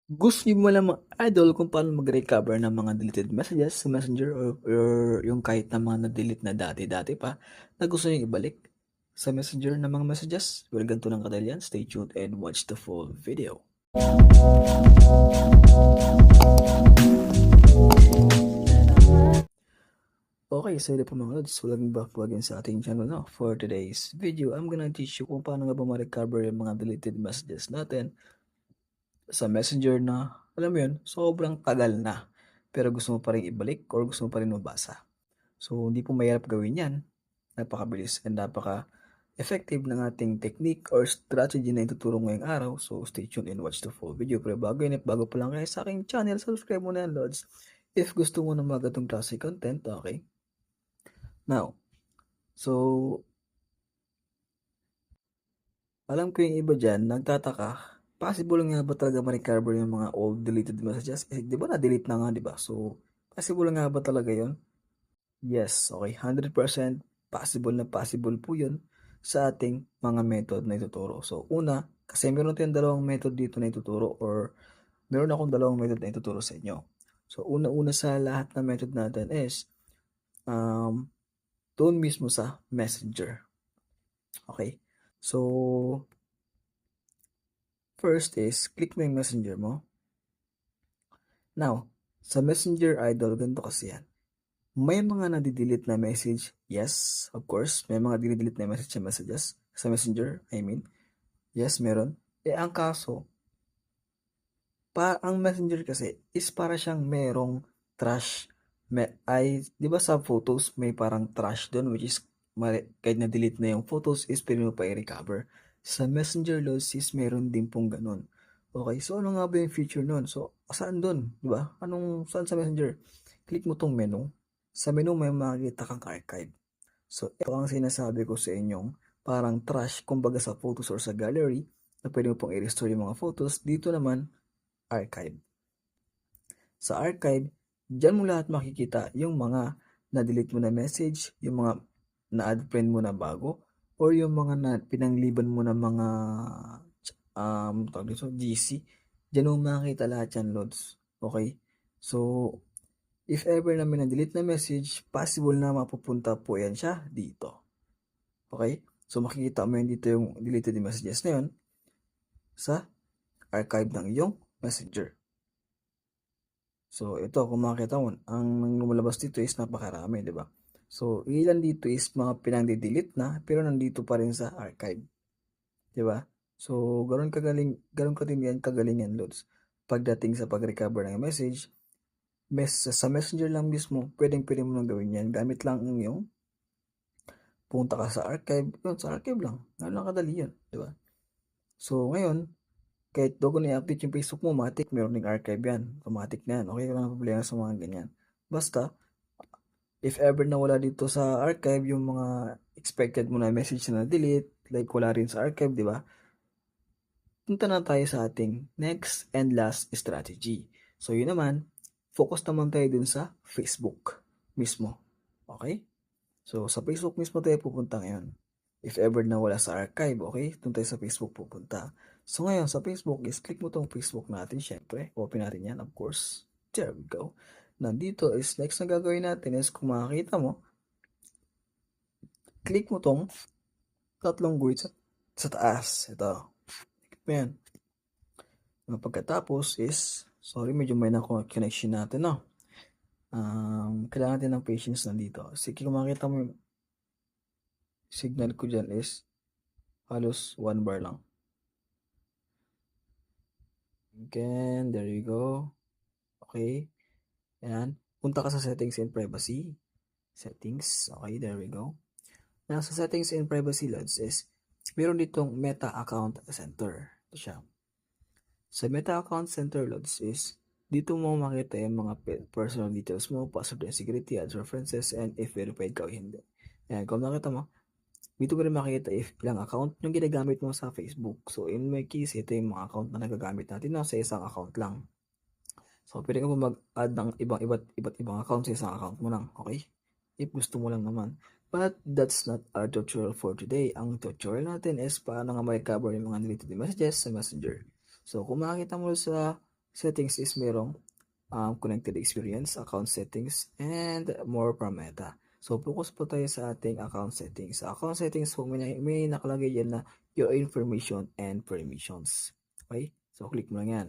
Gusto niyo malaman idol kung paano mag-recover ng mga deleted messages sa Messenger or yung kahit na mga na-delete na dati-dati pa na gusto niyong ibalik sa Messenger ng mga messages? Well, ganito lang kadali yan. Stay tuned and watch the full video. Okay, so ito po mga lods, welcome back po again sa ating channel now. For today's video, I'm gonna teach you kung paano nga ba ma-recover yung mga deleted messages natin sa Messenger na, alam mo yun, sobrang tagal na. Pero gusto mo pa rin ibalik or gusto mo pa rin mabasa. So, hindi po mahirap gawin yan. Napakabilis and napaka-effective ng ating technique or strategy na ituturo ngayong araw. So, stay tuned and watch the full video. Pero bago yun, bago pa lang kayo sa aking channel, subscribe mo na yan, Lods. If gusto mo ng mga gatong klase content, okay? Now, so, alam ko yung iba dyan, nagtataka, possible nga ba talaga ma-recover yung mga old deleted messages? Eh, di ba na-delete na nga, di ba? So, possible nga ba talaga yon? Yes, okay. 100% possible na possible po yun sa ating mga method na ituturo. So, una, kasi meron tayong dalawang method dito na ituturo or meron akong dalawang method na ituturo sa inyo. So, una-una sa lahat na method natin is um, doon mismo sa Messenger. Okay? So, first is click mo yung Messenger mo. Now, sa Messenger Idol, ganito kasi yan. May mga nadidelete na message. Yes, of course. May mga dinidelete na message sa messages. Sa Messenger, I mean. Yes, meron. Eh, ang kaso, ang Messenger kasi is para siyang merong trash. Di ba sa photos, may parang trash doon, which is, kahit na-delete na yung photos, is pwede mo pa i-recover. Sa Messenger loads is meron din pong ganun. Okay, so ano nga ba yung feature nun? So, saan doon? Di ba? Saan sa Messenger? Click mo tong menu. Sa menu may makikita kang archive. So, ito ang sinasabi ko sa inyong parang trash, kumbaga sa photos or sa gallery, na pwede mo pong i-restore yung mga photos. Dito naman, archive. Sa archive, dyan mo lahat makikita yung mga na-delete mo na message, yung mga na-add friend mo na bago, or yung mga na pinangliban mo na mga tawag dito, GC. Dyan mo makikita lahat yan, Lods. Okay? So, if ever na may na-delete na message, possible na mapupunta po yan siya dito. Okay? So, makikita mo yun dito yung deleted messages na yun sa archive ng iyong messenger. So, ito, kung makikita mo, ang lumalabas dito is napakarami, di ba? So, ilan dito is mga pinang-delete na, pero nandito pa rin sa archive. Di ba? So, ganoon ka din yan kagalingan, Lods. Pagdating sa pag-recover ng message, sa messenger lang mismo, pwede mo nang gawin yan. Gamit lang ang iyong punta ka sa archive, yun, sa archive lang. Lang kadali yan, di ba? So, ngayon, kahit bago na i-update yung Facebook mo, matik, meron ding archive yan. Automatic na yan. Okay, walang problema sa mga ganyan. Basta, if ever na wala dito sa archive, yung mga expected mo na message na delete, like wala rin sa archive, di ba? Punta na tayo sa ating next and last strategy. So, yun naman, focus naman tayo dun sa Facebook mismo. Okay? So, sa Facebook mismo tayo pupunta ngayon. If ever na wala sa archive, okay? Doon tayo sa Facebook pupunta. So, ngayon, sa Facebook is click mo tong Facebook natin, syempre. Open natin yan, of course. There we go. Nandito is next na gagawin natin is kung makakita mo, click mo tong tatlong guhit sa taas. Ito. Click mo yan. Pagkatapos is, sorry, medyo may na connection natin, no? Kailangan natin ng patience nandito. Sige, kung makita mo yung signal ko dyan is halos 1 bar lang. Again, there you go. Okay. Ayan. Punta ka sa settings and privacy. Settings. Okay, there we go. Now, sa settings and privacy, Lods, is meron ditong Meta Account Center. Ito siya. Sa Meta Account Center, Lods, is dito mo makita yung mga personal details mo, password and security, ads, references, and if verified ka o hindi. Ayan, kung nakita mo, dito mo rin makikita if ilang account yung ginagamit mo sa Facebook. So, in my case, ito yung mga account na nagagamit natin na sa isang account lang. So, pwede ka po mag-add ng iba't ibang account sa isang account mo lang. Okay? If gusto mo lang naman. But that's not our tutorial for today. Ang tutorial natin is paano nga ma-recover yung mga deleted messages sa Messenger. So, kung makikita mo sa settings is merong connected experience, account settings, and more from Meta. So, focus po tayo sa ating account settings. Sa account settings po, may nakalagay dyan na your information and permissions. Okay? So, click mo lang yan.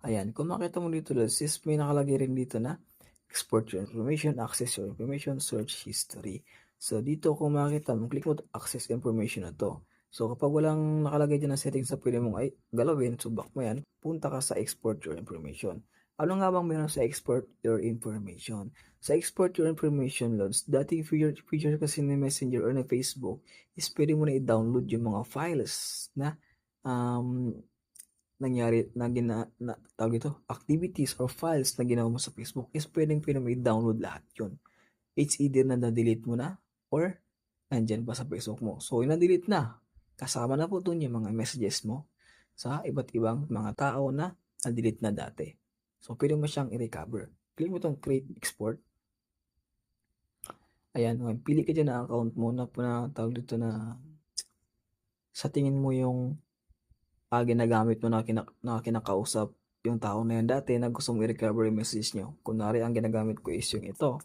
Ayan. Kung makita mo dito, sis, may nakalagay rin dito na export your information, access your information, search history. So, dito kung makita mo, click mo access information na to. So, kapag walang nakalagay dyan na settings na pwede mong galawin, subak mo yan, punta ka sa export your information. Ano nga bang meron sa export your information? Sa export your information, Lods, dating feature kasi ni Messenger or na Facebook is pwede mo na i-download yung mga files na nangyari tawag ito, activities or files na ginawa mo sa Facebook is pwede mo i-download lahat yun. It's either na na-delete mo na or nandyan pa sa Facebook mo. So, na-delete na. Kasama na po dun yung mga messages mo sa iba't ibang mga tao na na-delete na dati. So, pwede mo siyang i-recover. Click mo itong create export. Ayan, pili ka dyan na account mo na tawag dito na sa tingin mo yung ginagamit mo na kinakausap yung tao na yan dati na gusto mo i-recover yung message nyo. Kunwari, ang ginagamit ko is yung ito.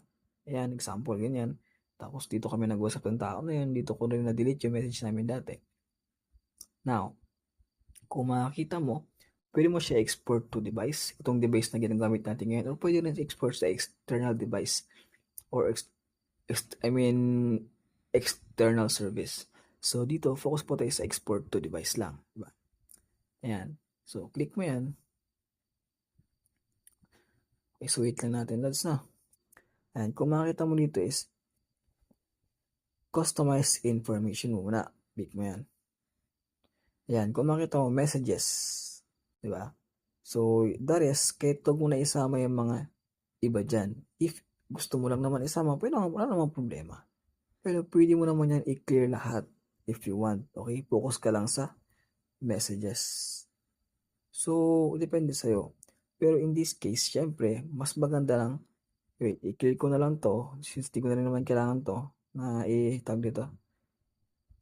Ayan, example, ganyan. Tapos, dito kami nag-usap ng tao na yun. Dito ko rin na-delete yung message namin dati. Now, kung makakita mo, pwede mo siya export to device. Itong device na ginagamit natin ngayon. O pwede rin export sa external device. Or, external service. So, dito, focus po tayo sa export to device lang. Diba? Ayan. So, click mo yan. Okay, so wait lang natin. That's na. And kung makita mo dito is customize information muna. Click mo yan. Ayan. Kung makita mo, messages. Diba? So, that is, kahit huwag mo na isama yung mga iba dyan. If gusto mo lang naman isama, wala naman problema. Pero pwede mo naman yan i-clear lahat if you want. Okay? Focus ka lang sa messages. So, depende sa'yo. Pero in this case, syempre, mas maganda lang, wait, i-clear ko na lang to, since di ko na rin naman kailangan to, na i-tag dito,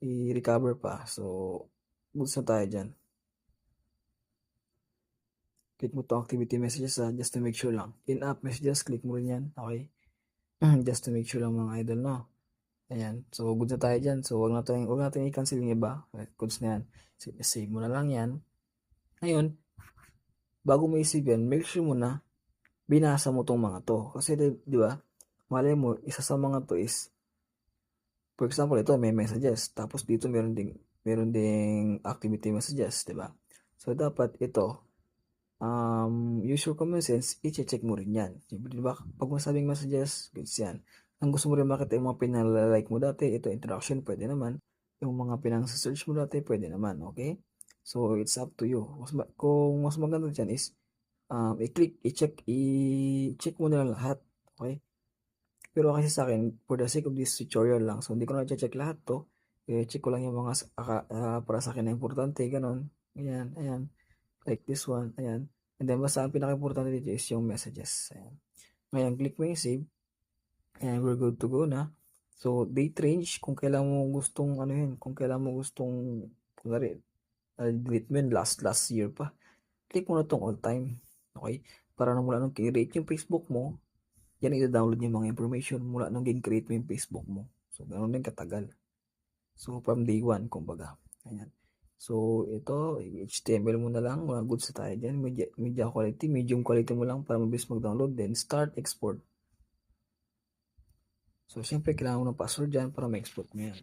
i-recover pa. So, goods na tayo dyan. Click mo to activity messages just to make sure lang. In-app messages, click mo rin yan. Okay? Just to make sure lang mga idol, no? Ayan. So, goods na tayo dyan. So, wag natin i-cancel yung iba. Goods na yan. Save mo na lang yan. Ngayon, bago mo i-save yan, make sure mo na binasa mo tong mga to. Kasi, di ba, malay mo, isa sa mga to is, for example, ito may messages. Tapos dito meron ding activity messages, di ba? So, dapat ito, use your common sense, i-check mo rin yan. Di ba? Pag masabing messages, goods yan. Ang gusto mo rin makita yung mga pinala-like mo dati, ito introduction, pwede naman. Yung mga pinang-search mo dati, pwede naman, okay? So, it's up to you. Kung mas maganda dyan is, i-check mo na lahat, okay? Pero kasi sa akin, for the sake of this tutorial lang, so hindi ko na check lahat to. I-check ko lang yung mga para sa akin na importante, ganun. Ayan. Like this one, ayan. And then, basta ang pinaka-importante dito is yung messages. Ayan. Ngayon, click mo yung save. And we're good to go na. So, date range, kung kailan mo gustong, kunwari, delete mo yun last year pa. Click mo na tong all time. Okay? Para nang mula nung create yung Facebook mo, yan i-download yung mga information mula nung create mo yung Facebook mo. So, ganoon din katagal. So, from day 1, kumbaga. Ayan. So, ito, HTML mo na lang. Mga goods na tayo dyan. Media quality, medium quality mo lang para mabilis mag-download. Then, start export. So, syempre, kailangan mo ng password dyan para ma-export mo yan.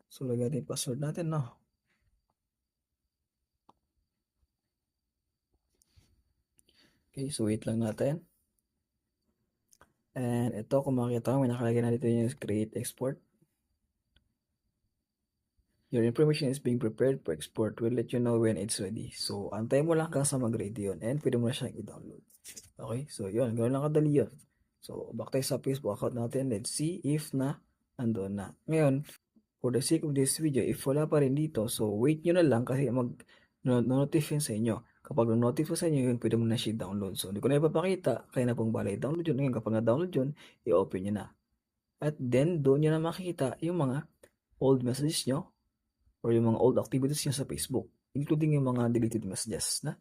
So, lagyan natin yung password natin, no? Okay, so wait lang natin. And ito, kung makikita mo, may nakalagay na dito yung create export. Your information is being prepared for export. We'll let you know when it's ready. So, antay mo lang hanggang sa mag-ready yun. And pwede mo na siyang i-download. Okay? So, yun. Ganoon lang kadali yun. So, back tayo sa Facebook account natin. Let's see if andun na. Ngayon, for the sake of this video, if wala pa rin dito, so wait nyo na lang kasi mag-notify sa inyo. Kapag notify sa inyo yun, pwede mo na siya download. So, hindi ko na ipapakita. Kaya na pong balay download yun. Ngayon, kapag na-download yun, i-open nyo na. At then, doon nyo na makikita yung mga old messages nyo or yung mga old activities nyo sa Facebook. including yung mga deleted messages na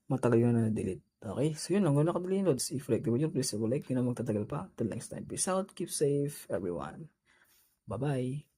matagal yun na na-delete. Okay? So yun lang. Kung nakadali yung loads, if like the video, please like, hindi na magtatagal pa. Till next time. Peace out. Keep safe, everyone. Bye-bye.